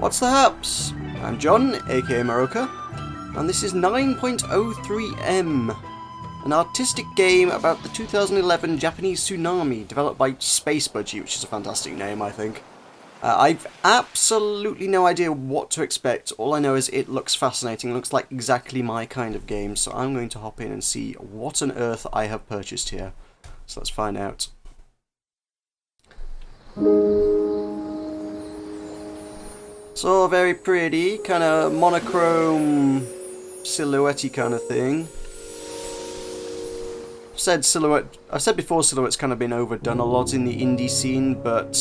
What's the haps? I'm John, aka Meroka, and this is 9.03M, an artistic game about the 2011 Japanese tsunami developed by Space Budgie, which is a fantastic name, I think. I've absolutely no idea what to expect. All I know is it looks fascinating, it looks like exactly my kind of game, so I'm going to hop in and see what on earth I have purchased here. So let's find out. So very pretty, kind of monochrome, silhouette-y kind of thing. I've said before silhouette's kind of been overdone a lot in the indie scene, but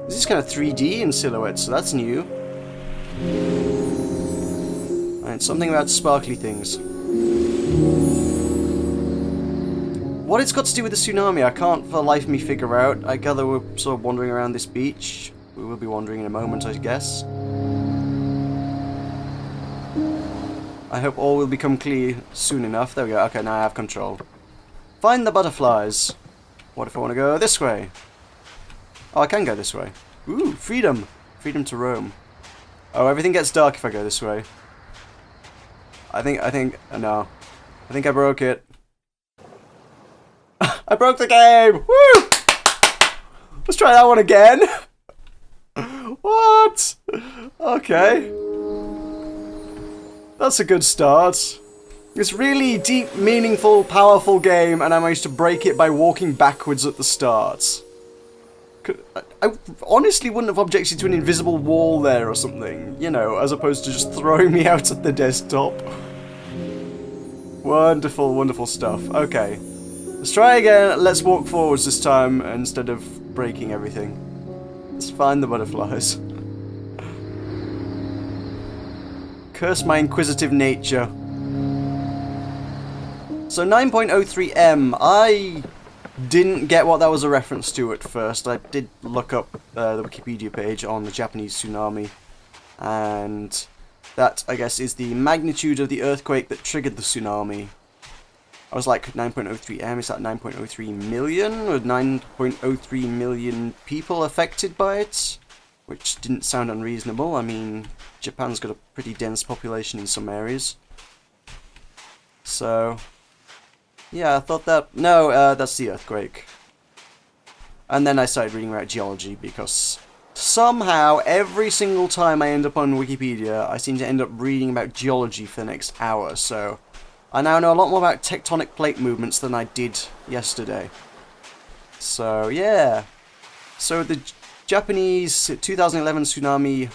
this is kind of 3D in silhouette, so that's new. And something about sparkly things. What it's got to do with the tsunami, I can't for the life of me figure out. I gather we're sort of wandering around this beach. We will be wandering in a moment, I guess. I hope all will become clear soon enough. There we go. Okay, now I have control. Find the butterflies. What if I want to go this way? Oh, I can go this way. Ooh, freedom. Freedom to roam. Oh, everything gets dark if I go this way. No. I think I broke it. I broke the game! Woo! Let's try that one again. What? Okay. That's a good start. This really deep, meaningful, powerful game, and I managed to break it by walking backwards at the start. I honestly wouldn't have objected to an invisible wall there or something, you know, as opposed to just throwing me out at the desktop. Wonderful, wonderful stuff. Okay. Let's try again. Let's walk forwards this time instead of breaking everything. Let's find the butterflies. Curse my inquisitive nature. So 9.03M, I didn't get what that was a reference to at first. I did look up the Wikipedia page on the Japanese tsunami, and that, I guess, is the magnitude of the earthquake that triggered the tsunami. I was like, 9.03M, is that 9.03 million? Or 9.03 million people affected by it? Which didn't sound unreasonable. I mean, Japan's got a pretty dense population in some areas. So, yeah, I thought that... No, that's the earthquake. And then I started reading about geology, because somehow, every single time I end up on Wikipedia, I seem to end up reading about geology for the next hour, so... I now know a lot more about tectonic plate movements than I did yesterday. So, yeah. So, the Japanese 2011 tsunami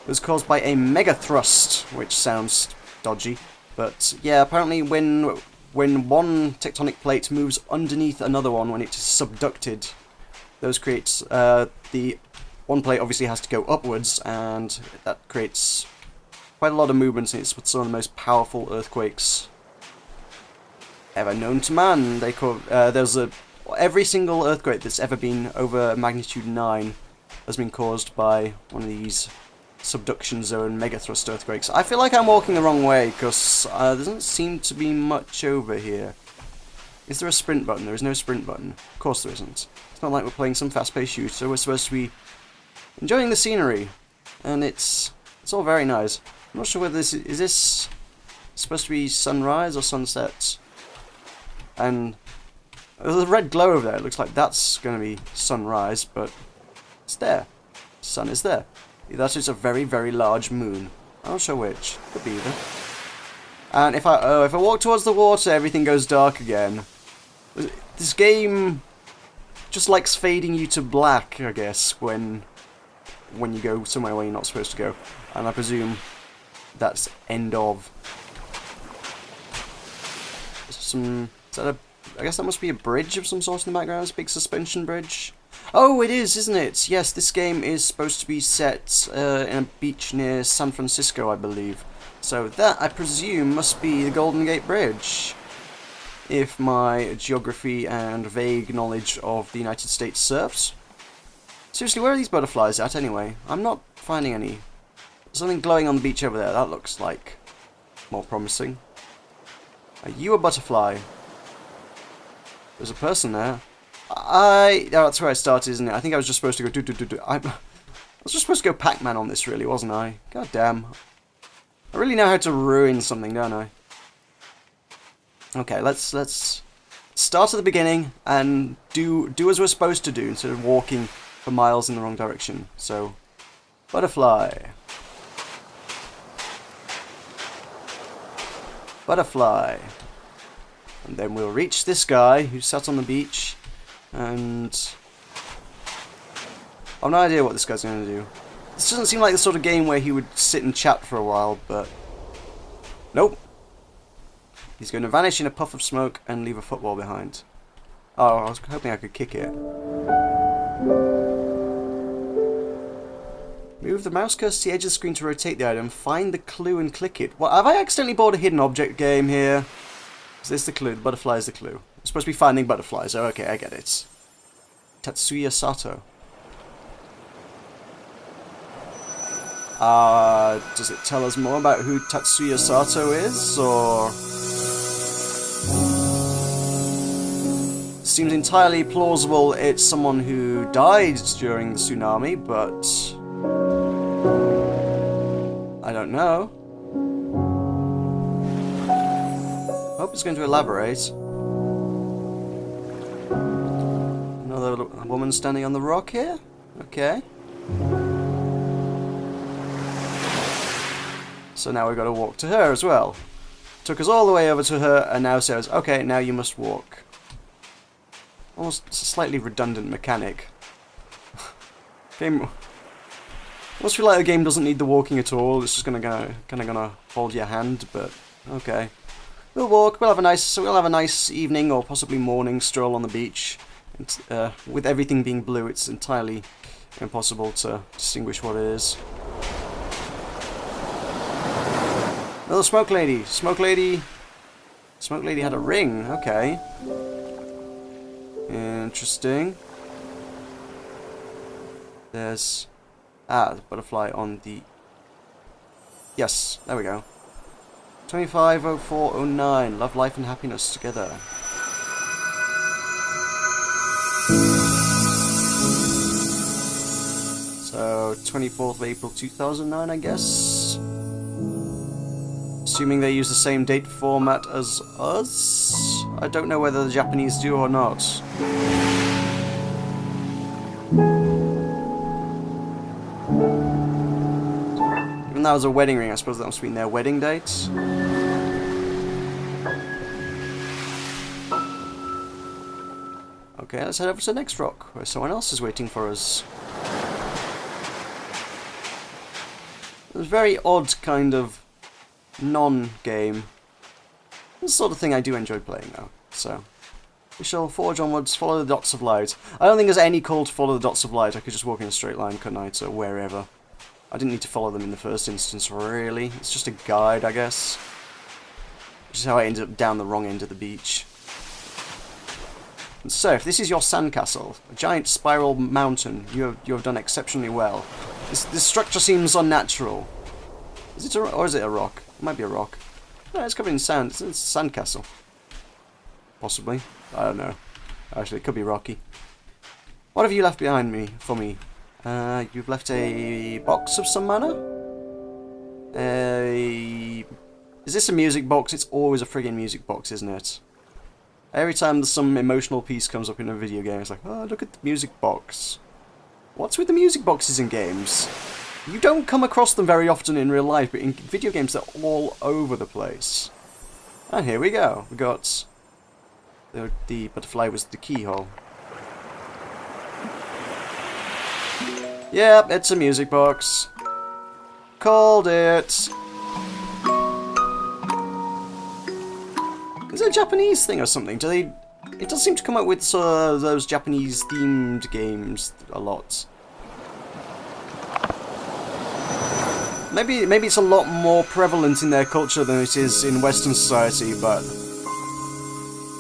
was caused by a megathrust, which sounds dodgy. But, yeah, apparently when one tectonic plate moves underneath another one, when it is subducted, those creates... the one plate obviously has to go upwards, and that creates... quite a lot of movements, and it's some of the most powerful earthquakes ever known to man. They call every single earthquake that's ever been over magnitude 9 has been caused by one of these subduction zone megathrust earthquakes. I feel like I'm walking the wrong way because there doesn't seem to be much over here. Is there a sprint button? There is no sprint button. Of course there isn't. It's not like we're playing some fast-paced shooter. We're supposed to be enjoying the scenery, and it's all very nice. I'm not sure whether this is supposed to be sunrise or sunset. And there's a red glow over there. It looks like that's going to be sunrise, but it's there. The sun is there. That is a very, very large moon. I'm not sure which. Could be either. And if I walk towards the water, everything goes dark again. This game just likes fading you to black, I guess, when you go somewhere where you're not supposed to go. And I presume that's end of. I guess that must be a bridge of some sort in the background. It's a big suspension bridge. Oh, it is, isn't it? Yes, this game is supposed to be set in a beach near San Francisco, I believe. So that, I presume, must be the Golden Gate Bridge. If my geography and vague knowledge of the United States serves. Seriously, where are these butterflies at anyway? I'm not finding any. There's something glowing on the beach over there. That looks like more promising. Are you a butterfly? There's a person there. Oh, that's where I started, isn't it? I think I was just supposed to go do. was just supposed to go Pac-Man on this, really, wasn't I? God damn. I really know how to ruin something, don't I? Okay, let's start at the beginning and do as we're supposed to do instead of walking for miles in the wrong direction. So, butterfly. Butterfly. And then we'll reach this guy who sat on the beach, and I've no idea what this guy's going to do. This doesn't seem like the sort of game where he would sit and chat for a while, but nope. He's going to vanish in a puff of smoke and leave a football behind. Oh, I was hoping I could kick it. Move the mouse cursor to the edge of the screen to rotate the item. Find the clue and click it. What, have I accidentally bought a hidden object game here? Is this the clue? The butterfly is the clue. I'm supposed to be finding butterflies. Oh, okay, I get it. Tatsuya Sato. Does it tell us more about who Tatsuya Sato is, or... Seems entirely plausible it's someone who died during the tsunami, but... I don't know. Hope it's going to elaborate. Another woman standing on the rock here? Okay. So now we've got to walk to her as well. Took us all the way over to her and now says, okay, now you must walk. Almost a slightly redundant mechanic. Game... I almost feel like the game doesn't need the walking at all. It's just gonna hold your hand, but okay. We'll walk. We'll have a nice evening or possibly morning stroll on the beach. It's, with everything being blue, it's entirely impossible to distinguish what it is. Another smoke lady. Smoke lady. Smoke lady had a ring. Okay. Interesting. There's... the butterfly on the... Yes, there we go. 250409. Love, life and happiness together. So, 24th of April 2009, I guess. Assuming they use the same date format as us? I don't know whether the Japanese do or not. Even though it was a wedding ring, I suppose that must be their wedding date. Okay, let's head over to the next rock, where someone else is waiting for us. It was a very odd kind of non-game. This is the sort of thing I do enjoy playing, though. So, we shall forge onwards, follow the dots of light. I don't think there's any call to follow the dots of light. I could just walk in a straight line, couldn't I, to wherever. I didn't need to follow them in the first instance, really. It's just a guide, I guess. Which is how I ended up down the wrong end of the beach. And so, if this is your sandcastle, a giant spiral mountain, you have done exceptionally well. This structure seems unnatural. Is it or is it a rock? It might be a rock. No, it's covered in sand. It's a sandcastle. Possibly. I don't know. Actually, it could be rocky. What have you left behind me for me? You've left a box of some manner? Is this a music box? It's always a friggin' music box, isn't it? Every time some emotional piece comes up in a video game, it's like, oh, look at the music box. What's with the music boxes in games? You don't come across them very often in real life, but in video games they're all over the place. And here we go. We got... The butterfly was the keyhole. Yep, it's a music box. Called it. Is it a Japanese thing or something? Do they... It does seem to come up with those Japanese themed games a lot. Maybe it's a lot more prevalent in their culture than it is in Western society, but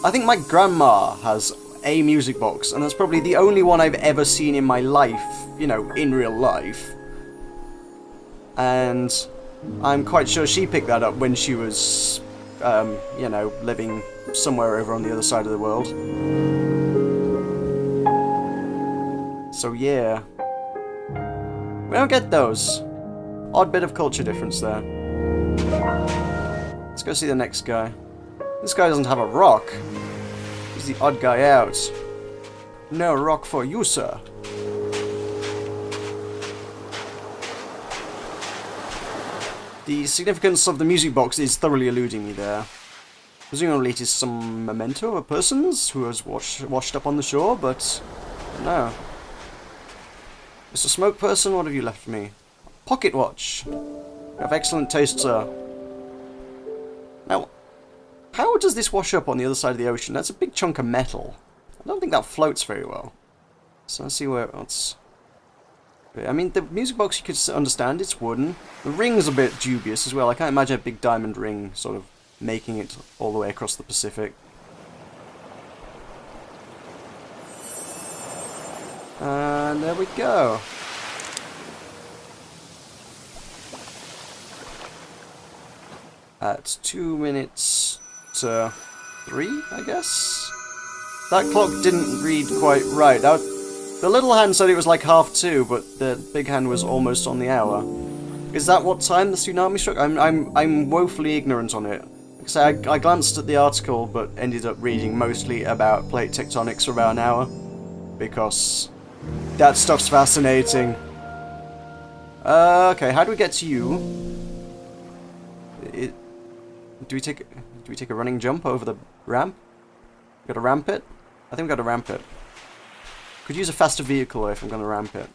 I think my grandma has a music box, and that's probably the only one I've ever seen in my life, you know, in real life. And I'm quite sure she picked that up when she was, you know, living somewhere over on the other side of the world. So yeah. We don't get those. Odd bit of culture difference there. Let's go see the next guy. This guy doesn't have a rock. He's the odd guy out. No rock for you, sir. The significance of the music box is thoroughly eluding me there. Presumably it is some memento of a person's who has washed up on the shore, but no. Mr. Smoke Person, what have you left for me? Pocket watch. You have excellent taste, sir. Now, how does this wash up on the other side of the ocean? That's a big chunk of metal. I don't think that floats very well. So let's see where else. I mean, the music box you could understand, it's wooden. The ring's a bit dubious as well. I can't imagine a big diamond ring sort of making it all the way across the Pacific. And there we go. At 2 minutes to 3, I guess? That clock didn't read quite right. The little hand said it was like 2:30, but the big hand was almost on the hour. Is that what time the tsunami struck? I'm woefully ignorant on it. So I glanced at the article, but ended up reading mostly about plate tectonics for about an hour, because that stuff's fascinating. Okay, how do we get to you? Do we take a running jump over the ramp? Got to ramp it? I think we got to ramp it. Could use a faster vehicle if I'm going to ramp it.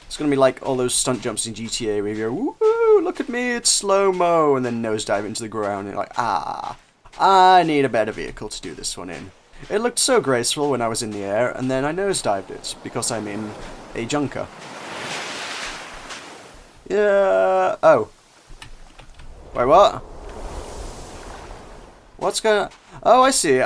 It's going to be like all those stunt jumps in GTA where you go, woohoo, look at me, it's slow-mo, and then nosedive into the ground, and you're like, I need a better vehicle to do this one in. It looked so graceful when I was in the air, and then I nosedived it, because I'm in a junker. Yeah, oh. Wait, what? What's going on? Oh, I see.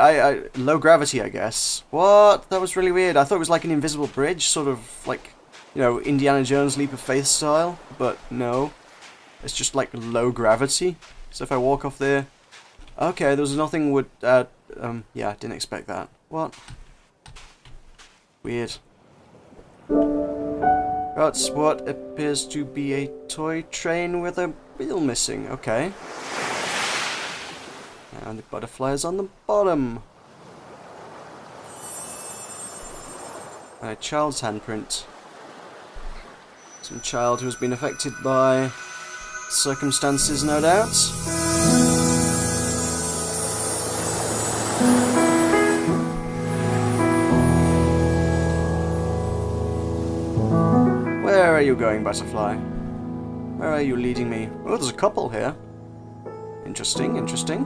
Low gravity, I guess. What? That was really weird. I thought it was like an invisible bridge, sort of like, you know, Indiana Jones Leap of Faith style. But no. It's just like low gravity. So if I walk off there... Okay, there was nothing would... yeah, didn't expect that. What? Weird. That's what appears to be a toy train with a wheel missing. Okay. And the butterflies on the bottom. And a child's handprint. Some child who has been affected by circumstances, no doubt. Where are you going, butterfly? Where are you leading me? Oh, there's a couple here. Interesting, interesting.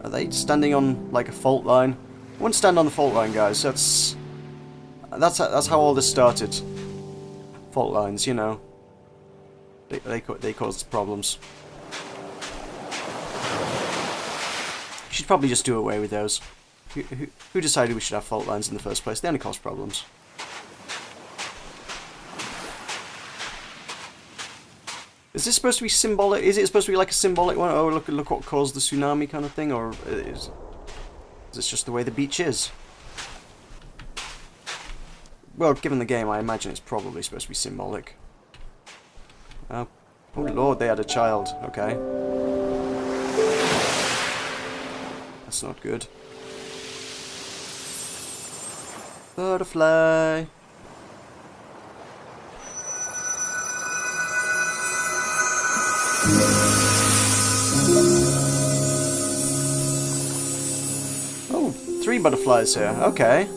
Are they standing on like a fault line? I wouldn't stand on the fault line, guys. That's how all this started. Fault lines, you know. They cause problems. You should probably just do away with those. Who decided we should have fault lines in the first place? They only cause problems. Is this supposed to be symbolic? Is it supposed to be like a symbolic one? Oh, look what caused the tsunami kind of thing? Or is this just the way the beach is? Well, given the game, I imagine it's probably supposed to be symbolic. Oh lord, they had a child. Okay. That's not good. Butterfly. Oh, 3 butterflies here. Okay.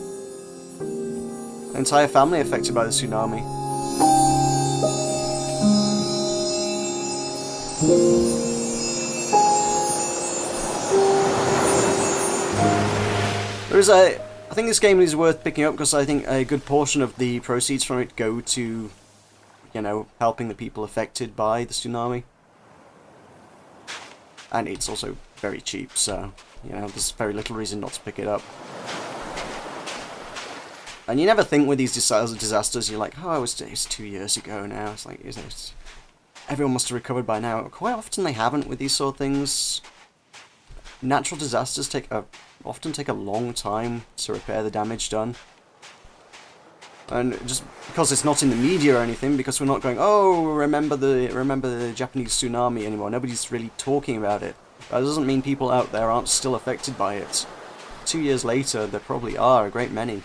An entire family affected by the tsunami. I think this game is worth picking up because I think a good portion of the proceeds from it go to, you know, helping the people affected by the tsunami. And it's also very cheap, so, you know, there's very little reason not to pick it up. And you never think with these disasters, you're like, oh, it's 2 years ago now. It's like, everyone must have recovered by now. Quite often they haven't with these sort of things. Natural disasters take a often take a long time to repair the damage done. And just because it's not in the media or anything, because we're not going, oh, remember the Japanese tsunami anymore. Nobody's really talking about it. That doesn't mean people out there aren't still affected by it. 2 years later, there probably are a great many.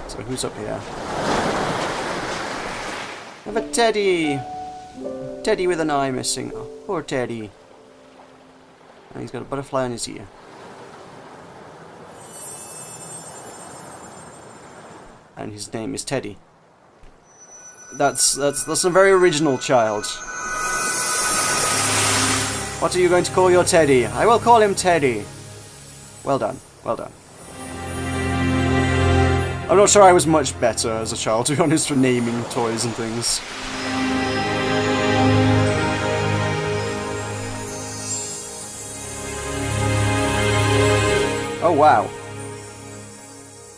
So who's up here? I have a teddy! Teddy with an eye missing. Oh, poor teddy. And he's got a butterfly on his ear. And his name is Teddy. That's a very original, child. What are you going to call your Teddy? I will call him Teddy. Well done, well done. I'm not sure I was much better as a child, to be honest, for naming toys and things. Oh wow.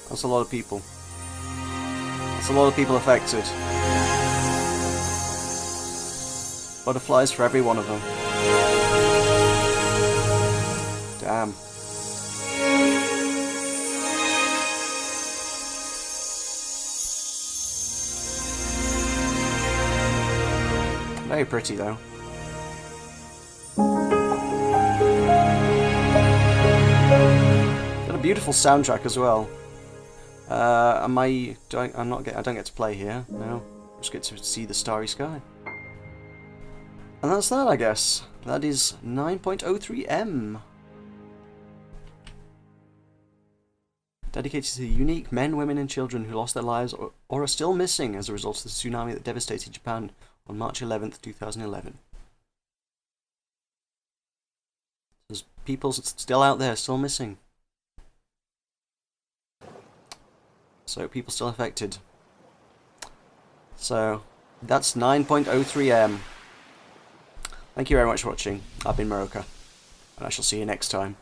That's a lot of people. That's a lot of people affected. Butterflies for every one of them. Damn. Very pretty though. Got a beautiful soundtrack as well. I don't get to play here. No, just get to see the starry sky. And that's that, I guess. That is 9.03M. Dedicated to the unique men, women, and children who lost their lives or are still missing as a result of the tsunami that devastated Japan on March 11th, 2011. There's people still out there, still missing. So, people still affected. So, that's 9.03M. Thank you very much for watching. I've been Meroka, and I shall see you next time.